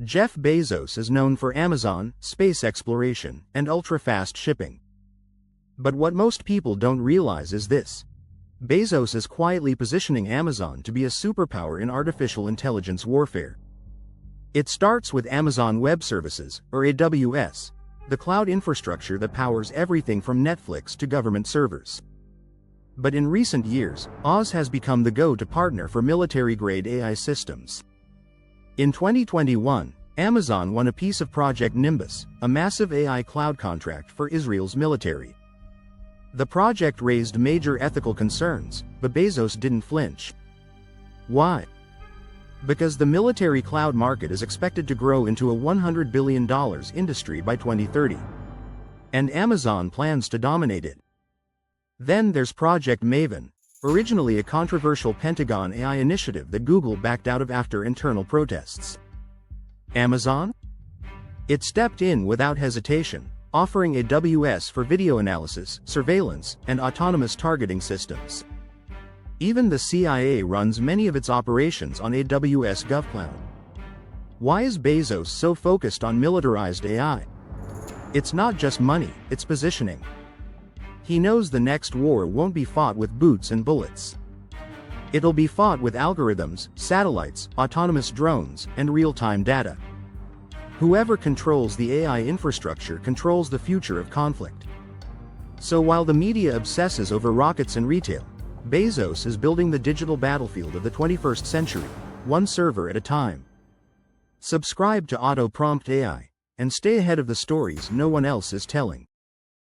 Jeff Bezos is known for Amazon, space exploration, and ultra-fast shipping. But what most people don't realize is this. Bezos is quietly positioning Amazon to be a superpower in artificial intelligence warfare. It starts with Amazon Web Services, or AWS, the cloud infrastructure that powers everything from Netflix to government servers. But in recent years, Oz has become the go-to partner for military-grade AI systems. In 2021, Amazon won a piece of Project Nimbus, a massive AI cloud contract for Israel's military. The project raised major ethical concerns, but Bezos didn't flinch. Why? Because the military cloud market is expected to grow into a $100 billion industry by 2030. And Amazon plans to dominate it. Then there's Project Maven, originally a controversial Pentagon AI initiative that Google backed out of after internal protests. Amazon? It stepped in without hesitation, offering AWS for video analysis, surveillance, and autonomous targeting systems. Even the CIA runs many of its operations on AWS GovCloud. Why is Bezos so focused on militarized AI? It's not just money, it's positioning. He knows the next war won't be fought with boots and bullets. It'll be fought with algorithms, satellites, autonomous drones, and real-time data. Whoever controls the AI infrastructure controls the future of conflict. So while the media obsesses over rockets and retail, Bezos is building the digital battlefield of the 21st century, one server at a time. Subscribe to Auto Prompt AI, and stay ahead of the stories no one else is telling.